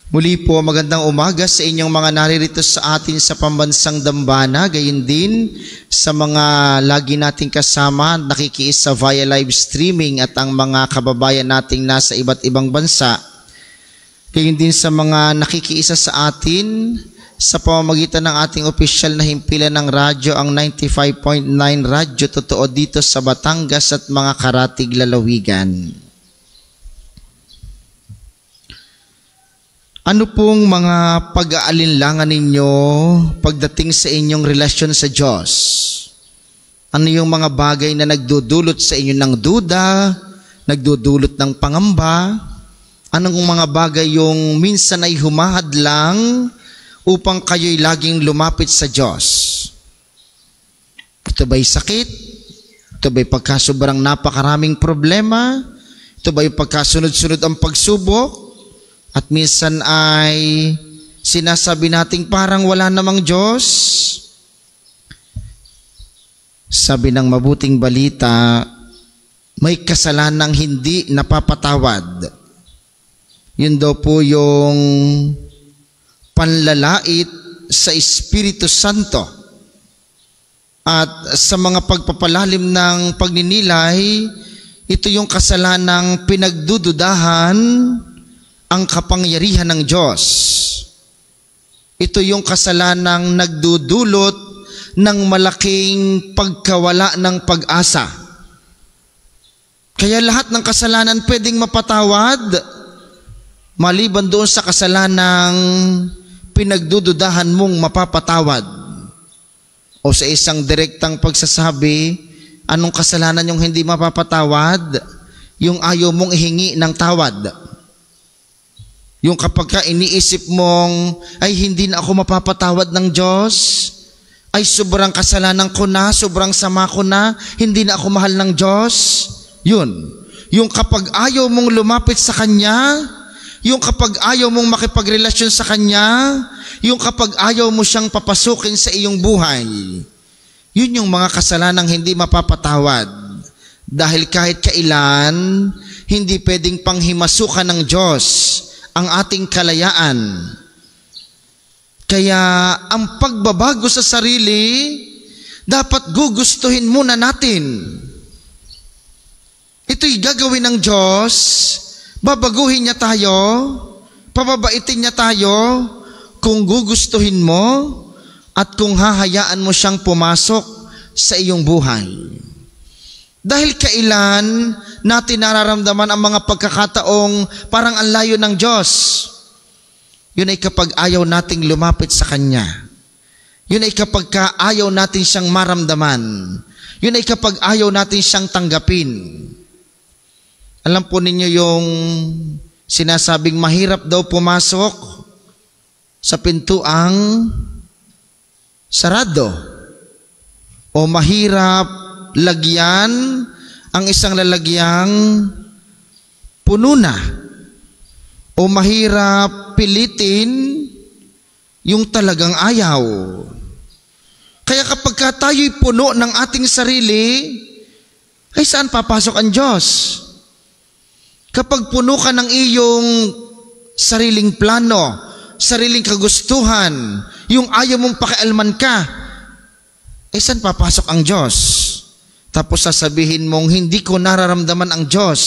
Muli po, magandang umaga sa inyong mga naririto sa atin sa pambansang Dambana, gayon din sa mga lagi nating kasama, nakikiisa via live streaming at ang mga kababayan nating nasa iba't ibang bansa. Gayon din sa mga nakikiisa sa atin sa pamamagitan ng ating opisyal na himpilan ng radyo, ang 95.9 Radyo Totoo dito sa Batangas at mga karatig lalawigan. Ano pong mga pag-aalinlangan ninyo pagdating sa inyong relasyon sa Diyos? Ano yung mga bagay na nagdudulot sa inyo ng duda, nagdudulot ng pangamba? Anong mga bagay yung minsan ay humahadlang upang kayo'y laging lumapit sa Diyos? Ito ba'y sakit? Ito ba'y pagkasobrang napakaraming problema? Ito ba'y pagkasunod-sunod ang pagsubok? At minsan ay sinasabi nating parang wala namang Diyos. Sabi ng mabuting balita, may kasalanang hindi napapatawad. Yun daw po yung panlalait sa Espiritu Santo. At sa mga pagpapalalim ng pagninilay, ito yung kasalanang pinagdududahan ang kapangyarihan ng Diyos. Ito yung kasalanang nagdudulot ng malaking pagkawala ng pag-asa. Kaya lahat ng kasalanan pwedeng mapatawad, maliban doon sa kasalanang pinagdududahan mong mapapatawad. O sa isang direktang pagsasabi, anong kasalanan yung hindi mapapatawad? Yung ayaw mong ihingi ng tawad. Yung kapag ka iniisip mong, ay hindi na ako mapapatawad ng Diyos, ay sobrang kasalanan ko na, sobrang sama ko na, hindi na ako mahal ng Diyos. Yun. Yung kapag ayaw mong lumapit sa Kanya, yung kapag ayaw mong makipagrelasyon sa Kanya, yung kapag ayaw mo siyang papasukin sa iyong buhay, yun yung mga kasalanang hindi mapapatawad. Dahil kahit kailan, hindi pwedeng panghimasukan ng Diyos ang ating kalayaan. Kaya ang pagbabago sa sarili, dapat gugustuhin muna natin. Ito'y gagawin ng Diyos, babaguhin niya tayo, pababaitin niya tayo, kung gugustuhin mo at kung hahayaan mo siyang pumasok sa iyong buhay. Dahil kailan natin nararamdaman ang mga pagkakataong parang ang layo ng Diyos? Yun ay kapag ayaw nating lumapit sa Kanya. Yun ay kapag ayaw natin siyang maramdaman. Yun ay kapag ayaw natin siyang tanggapin. Alam po ninyo yung sinasabing mahirap daw pumasok sa pintuang sarado. O mahirap lagyan ang isang lalagyang puno na. O mahirap pilitin yung talagang ayaw. Kaya kapag tayo'y puno ng ating sarili, ay saan papasok ang Diyos? Kapag puno ka ng iyong sariling plano, sariling kagustuhan, yung ayaw mong pakialman ka, ay saan papasok ang Diyos? Tapos sasabihin mong hindi ko nararamdaman ang Diyos,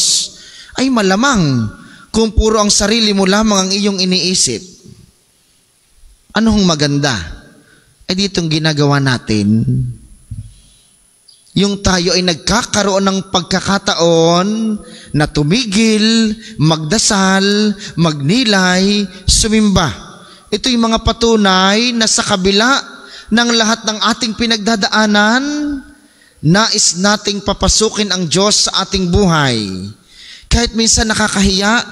ay malamang kung puro ang sarili mo lamang ang iyong iniisip. Anong maganda? Eh ditong ginagawa natin, yung tayo ay nagkakaroon ng pagkakataon na tumigil, magdasal, magnilay, sumimba. Ito'y mga patunay na sa kabila ng lahat ng ating pinagdadaanan, nais nating papasukin ang Diyos sa ating buhay. Kahit minsan nakakahiya,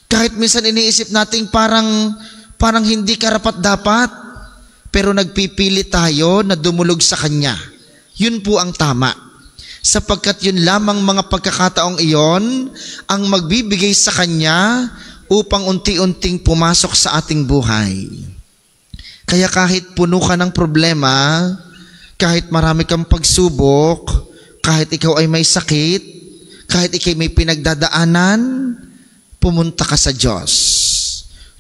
kahit minsan iniisip nating parang hindi karapat-dapat, pero nagpipili tayo na dumulog sa Kanya. Yun po ang tama. Sapagkat yun lamang mga pagkakataong iyon ang magbibigay sa Kanya upang unti-unting pumasok sa ating buhay. Kaya kahit puno ka ng problema, kahit marami kang pagsubok, kahit ikaw ay may sakit, kahit ikaw may pinagdadaanan, pumunta ka sa Diyos.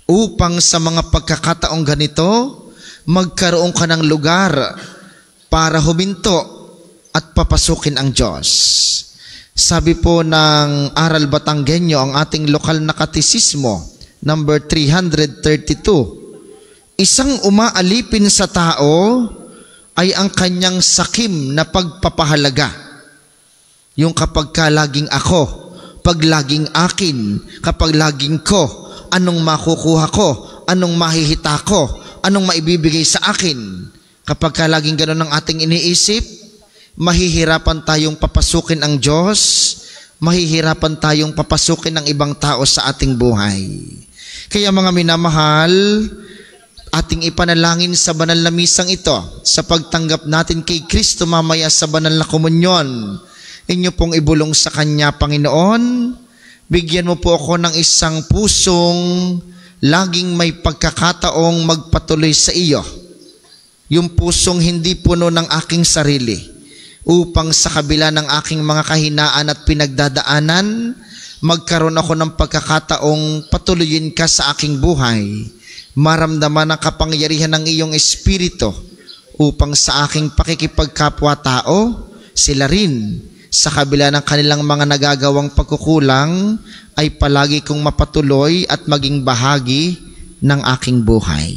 upang sa mga pagkakataong ganito, magkaroon ka ng lugar para huminto at papasukin ang Diyos. Sabi po ng Aral Batanggenyo, ang ating lokal na katisismo, number 332, isang umaalipin sa tao ay ang kanyang sakim na pagpapahalaga. Yung kapag ka laging ako, pag laging akin, kapag laging ko, anong makukuha ko, anong mahihita ko, anong maibibigay sa akin. Kapag ka laging ganun ang ating iniisip, mahihirapan tayong papasukin ang Diyos, mahihirapan tayong papasukin ng ibang tao sa ating buhay. Kaya mga minamahal, ating ipanalangin sa banal na misang ito sa pagtanggap natin kay Kristo mamaya sa banal na komunyon. Inyo pong ibulong sa Kanya, Panginoon, bigyan mo po ako ng isang pusong laging may pagkakataong magpatuloy sa iyo. Yung pusong hindi puno ng aking sarili, upang sa kabila ng aking mga kahinaan at pinagdadaanan, magkaroon ako ng pagkakataong patuloyin ka sa aking buhay. Maramdaman ang kapangyarihan ng iyong espiritu upang sa aking pakikipagkapwa-tao, sila rin sa kabila ng kanilang mga nagagawang pagkukulang ay palagi kong mapatuloy at maging bahagi ng aking buhay.